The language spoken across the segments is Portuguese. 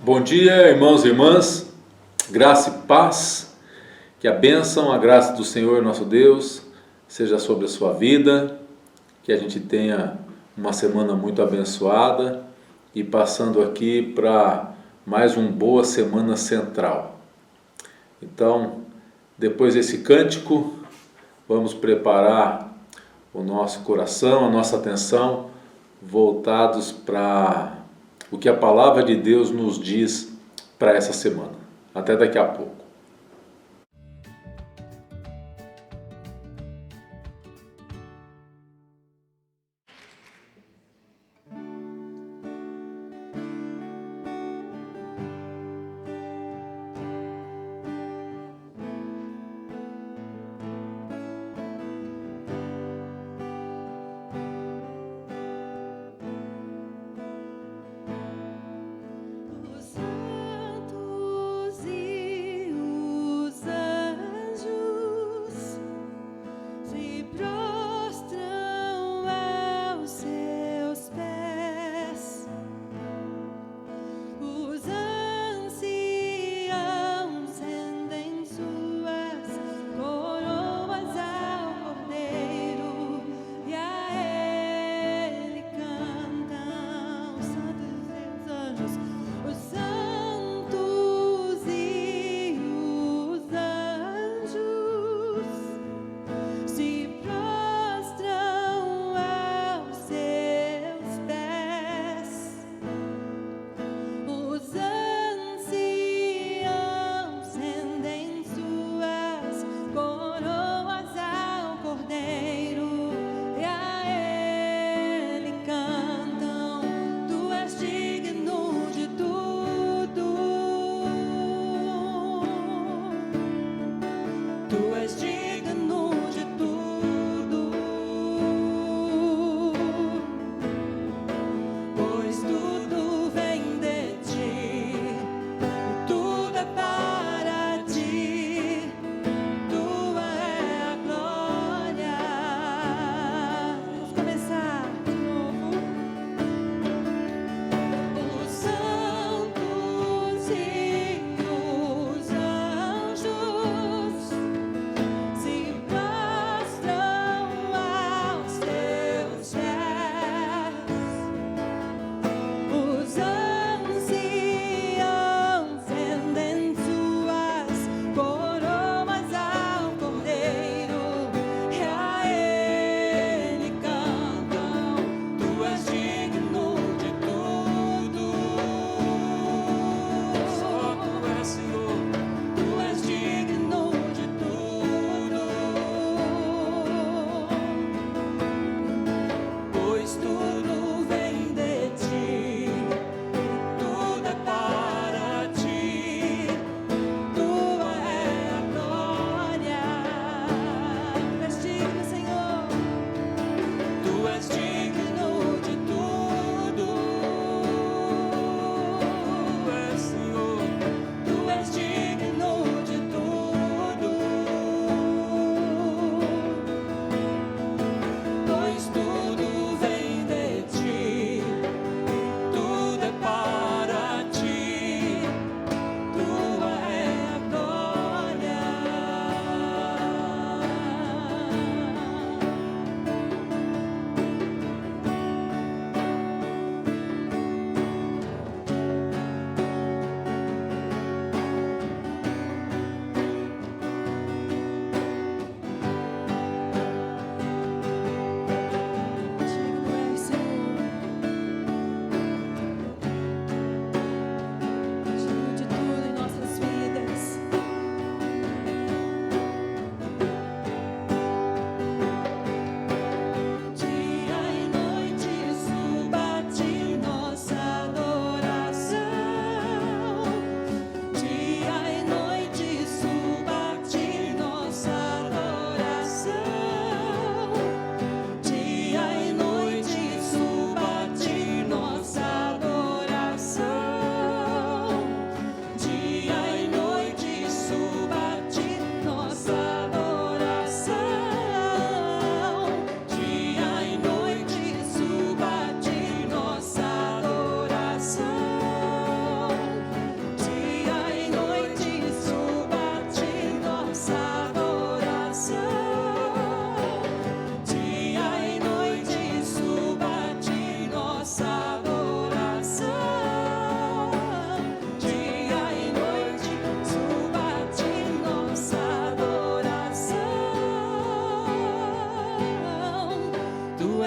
Bom dia, irmãos e irmãs, graça e paz, que a bênção, a graça do Senhor nosso Deus seja sobre a sua vida, que a gente tenha uma semana muito abençoada e passando aqui para mais uma boa semana central. Então, depois desse cântico, vamos preparar o nosso coração, a nossa atenção, voltados para o que a palavra de Deus nos diz para essa semana. Até daqui a pouco.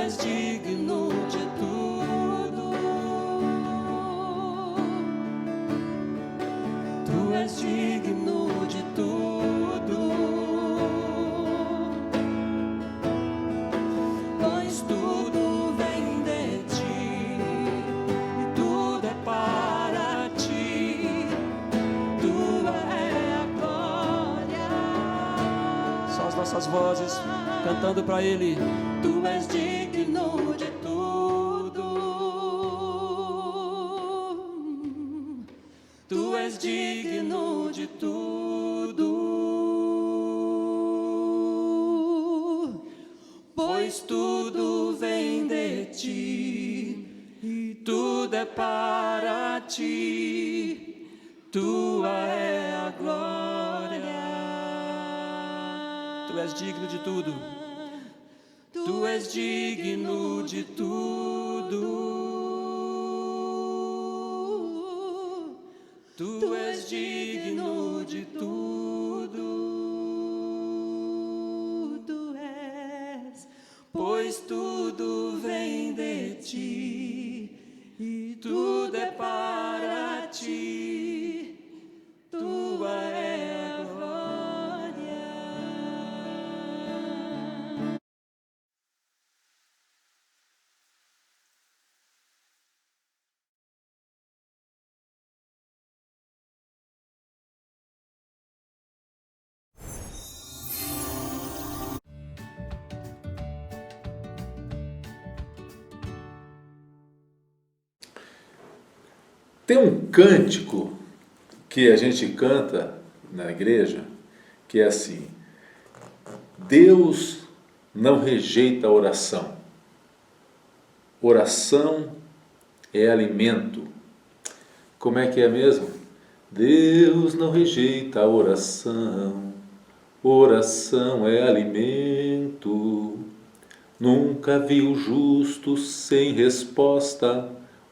és digno de tudo. Tu és digno de tudo. Pois tudo vem de ti e tudo é para ti. Tua é a glória. Só as nossas vozes cantando para Ele. Tu és digno de tudo. Tu és digno de tudo. Pois tudo vem de ti e tudo é para ti. Tua é a glória. Tu és digno de tudo. Tu és digno de tudo. Tu és digno de tudo. Tu és, pois tudo vem de ti e tudo é para ti. Tua é a glória. Tem um cântico que a gente canta na igreja, que é assim: Deus não rejeita a oração. Oração é alimento. Como é que é mesmo? Deus não rejeita a oração. Oração é alimento. Nunca vi o justo sem resposta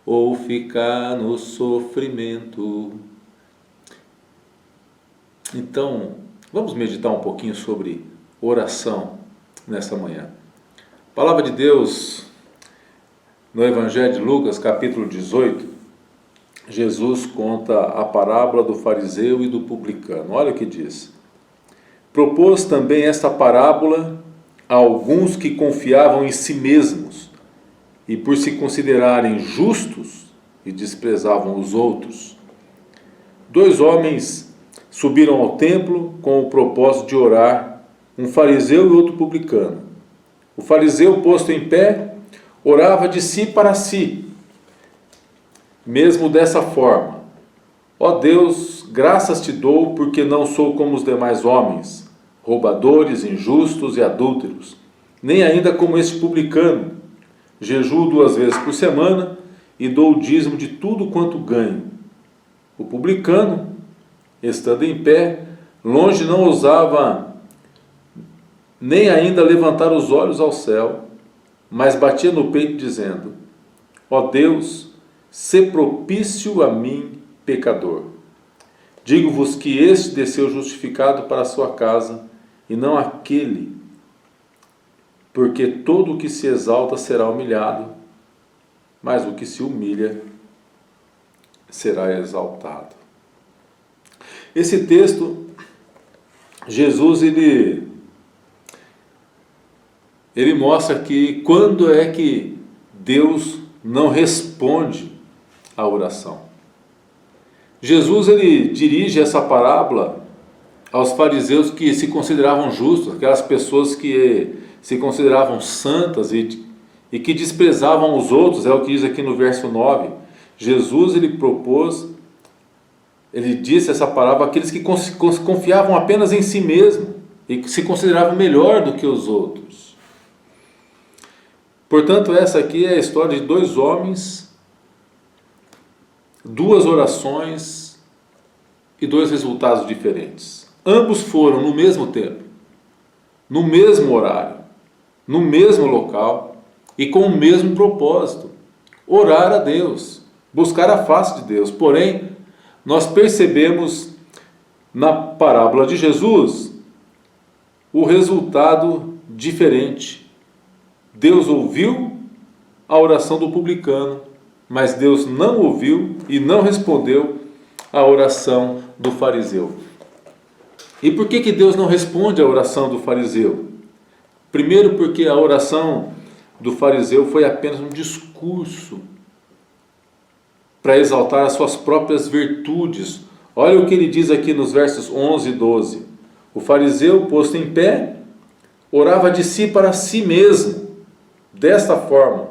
ou ficar no sofrimento. Então, vamos meditar um pouquinho sobre oração nesta manhã. A palavra de Deus, no Evangelho de Lucas, capítulo 18, Jesus conta a parábola do fariseu e do publicano. Olha o que diz. Propôs também esta parábola a alguns que confiavam em si mesmos e por se considerarem justos e desprezavam os outros. 2 homens subiram ao templo com o propósito de orar, um fariseu e outro publicano. O fariseu, posto em pé, orava de si para si, mesmo dessa forma: ó Deus, graças te dou porque não sou como os demais homens, roubadores, injustos e adúlteros, nem ainda como este publicano. Jejuo 2 vezes por semana e dou o dízimo de tudo quanto ganho. O publicano, estando em pé, longe não ousava nem ainda levantar os olhos ao céu, mas batia no peito dizendo: ó Deus, sê propício a mim, pecador. Digo-vos que este desceu justificado para a sua casa, e não aquele, porque todo o que se exalta será humilhado, mas o que se humilha será exaltado. Esse texto, Jesus ele mostra que quando é que Deus não responde à oração. Jesus ele dirige essa parábola aos fariseus que se consideravam justos, aquelas pessoas que se consideravam santas e que desprezavam os outros. É o que diz aqui no verso 9. Jesus ele disse essa parábola àqueles que confiavam apenas em si mesmo e que se consideravam melhor do que os outros. Portanto, essa aqui é a história de 2 homens, 2 orações e 2 resultados diferentes. Ambos foram no mesmo tempo, no mesmo horário, no mesmo local e com o mesmo propósito: orar a Deus, buscar a face de Deus. Porém, nós percebemos na parábola de Jesus o resultado diferente. Deus ouviu a oração do publicano, mas Deus não ouviu e não respondeu a oração do fariseu. E por que Deus não responde a oração do fariseu? Primeiro, porque a oração do fariseu foi apenas um discurso para exaltar as suas próprias virtudes. Olha o que ele diz aqui nos versos 11 e 12. O fariseu, posto em pé, orava de si para si mesmo, desta forma: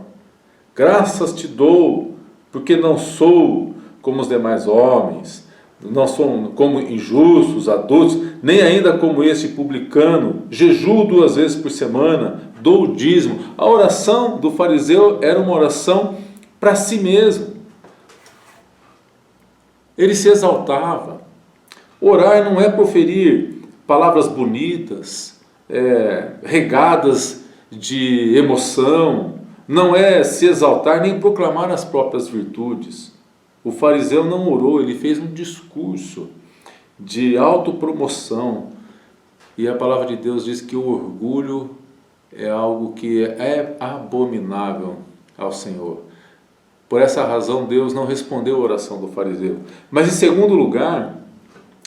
graças te dou, porque não sou como os demais homens, não sou como injustos, adultos, nem ainda como este publicano, jejuo 2 vezes por semana, dou o dízimo. A oração do fariseu era uma oração para si mesmo. Ele se exaltava. Orar não é proferir palavras bonitas, regadas de emoção, não é se exaltar nem proclamar as próprias virtudes. O fariseu não orou, ele fez um discurso de autopromoção. E a palavra de Deus diz que o orgulho é algo que é abominável ao Senhor. Por essa razão, Deus não respondeu a oração do fariseu. Mas, em segundo lugar,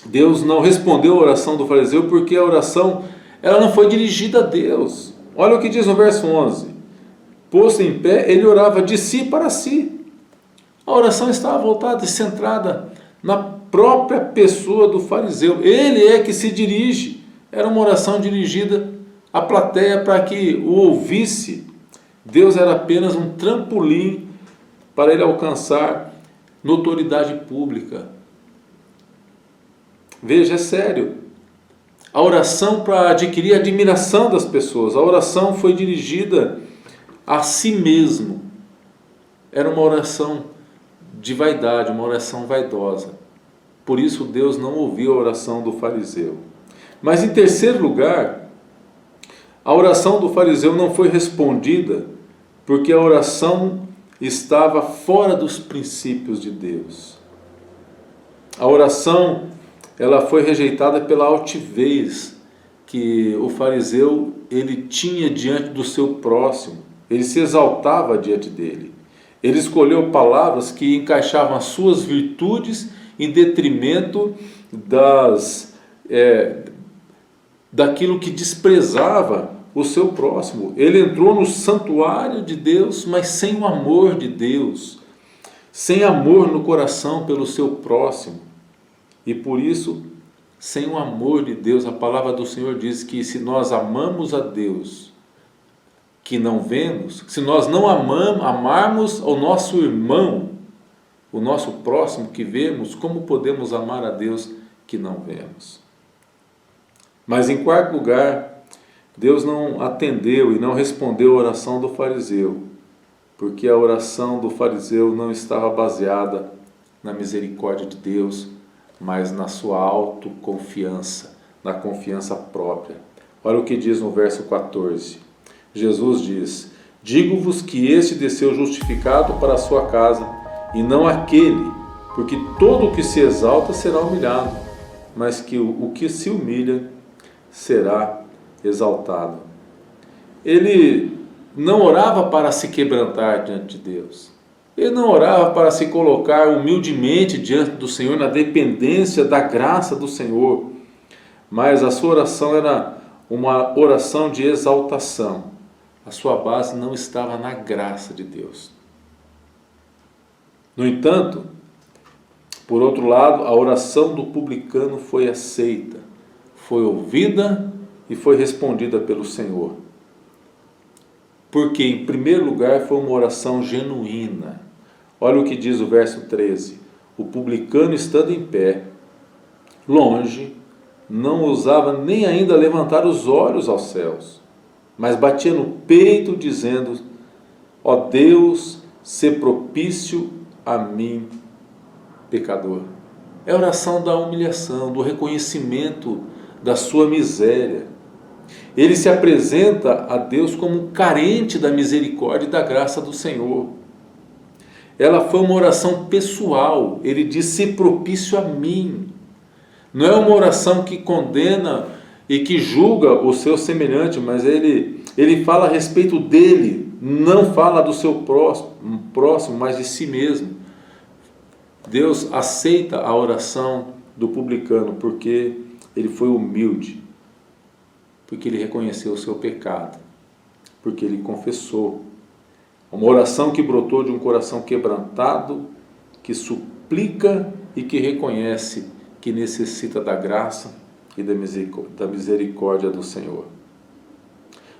Deus não respondeu a oração do fariseu porque a oração ela não foi dirigida a Deus. Olha o que diz no verso 11. Posto em pé, ele orava de si para si. A oração estava voltada e centrada na própria pessoa do fariseu. Ele é que se dirige. Era uma oração dirigida à plateia para que o ouvisse. Deus era apenas um trampolim para ele alcançar notoriedade pública. Veja, é sério. A oração para adquirir a admiração das pessoas. A oração foi dirigida a si mesmo. Era uma oração de vaidade, uma oração vaidosa. Por isso Deus não ouviu a oração do fariseu. Mas em terceiro lugar, a oração do fariseu não foi respondida porque a oração estava fora dos princípios de Deus. A oração, ela foi rejeitada pela altivez que o fariseu ele tinha diante do seu próximo. Ele se exaltava diante dele. Ele escolheu palavras que encaixavam as suas virtudes em detrimento daquilo que desprezava o seu próximo. Ele entrou no santuário de Deus, mas sem o amor de Deus, sem amor no coração pelo seu próximo. E por isso, sem o amor de Deus, a palavra do Senhor diz que se nós amamos a Deus que não vemos, se nós não amarmos ao nosso irmão, o nosso próximo que vemos, como podemos amar a Deus que não vemos? Mas em quarto lugar, Deus não atendeu e não respondeu a oração do fariseu, porque a oração do fariseu não estava baseada na misericórdia de Deus, mas na sua autoconfiança, na confiança própria. Olha o que diz no verso 14. Jesus diz: digo-vos que este desceu justificado para a sua casa, e não aquele, porque todo o que se exalta será humilhado, mas que o que se humilha será exaltado. Ele não orava para se quebrantar diante de Deus. Ele não orava para se colocar humildemente diante do Senhor, na dependência da graça do Senhor. Mas a sua oração era uma oração de exaltação. A sua base não estava na graça de Deus. No entanto, por outro lado, a oração do publicano foi aceita, foi ouvida e foi respondida pelo Senhor. Porque, em primeiro lugar, foi uma oração genuína. Olha o que diz o verso 13. O publicano, estando em pé, longe, não ousava nem ainda levantar os olhos aos céus, mas batia no peito, dizendo: ó Deus, sê propício a mim, pecador. É a oração da humilhação, do reconhecimento da sua miséria. Ele se apresenta a Deus como carente da misericórdia e da graça do Senhor. Ela foi uma oração pessoal. Ele diz: sê propício a mim. Não é uma oração que condena e que julga o seu semelhante, mas ele fala a respeito dele. não fala do seu próximo, mas de si mesmo. Deus aceita a oração do publicano porque ele foi humilde, porque ele reconheceu o seu pecado, porque ele confessou. Uma oração que brotou de um coração quebrantado, que suplica e que reconhece que necessita da graça e da misericórdia do Senhor.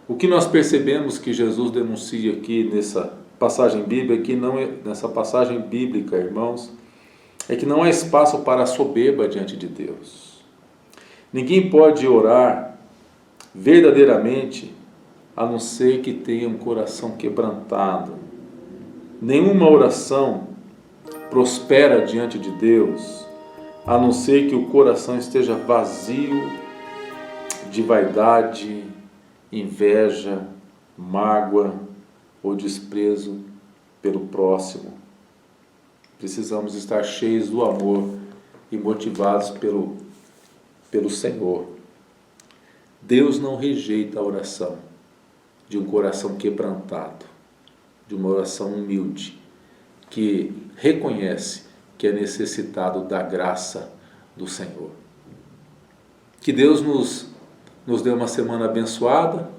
O que nós percebemos que Jesus denuncia aqui nessa passagem bíblica, nessa passagem bíblica, irmãos, é que não há espaço para a soberba diante de Deus. Ninguém pode orar verdadeiramente a não ser que tenha um coração quebrantado. Nenhuma oração prospera diante de Deus a não ser que o coração esteja vazio de vaidade, inveja, mágoa ou desprezo pelo próximo. Precisamos estar cheios do amor e motivados pelo Senhor. Deus não rejeita a oração de um coração quebrantado, de uma oração humilde, que reconhece que é necessitado da graça do Senhor. Que Deus nos dê uma semana abençoada,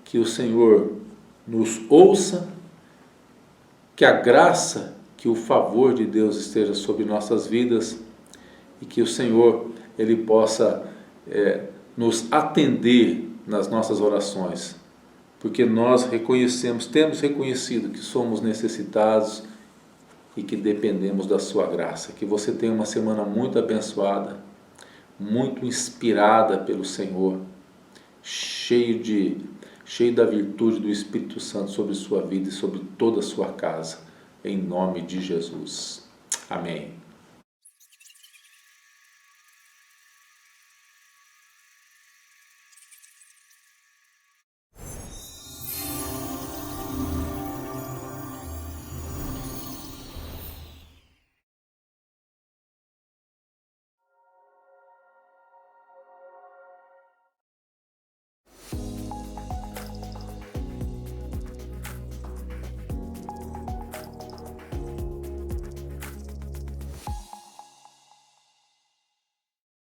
que o Senhor nos ouça, que a graça, que o favor de Deus esteja sobre nossas vidas e que o Senhor Ele possa nos atender nas nossas orações, porque nós temos reconhecido que somos necessitados e que dependemos da sua graça. Que você tenha uma semana muito abençoada, muito inspirada pelo Senhor, cheio da virtude do Espírito Santo sobre sua vida e sobre toda a sua casa, em nome de Jesus. Amém.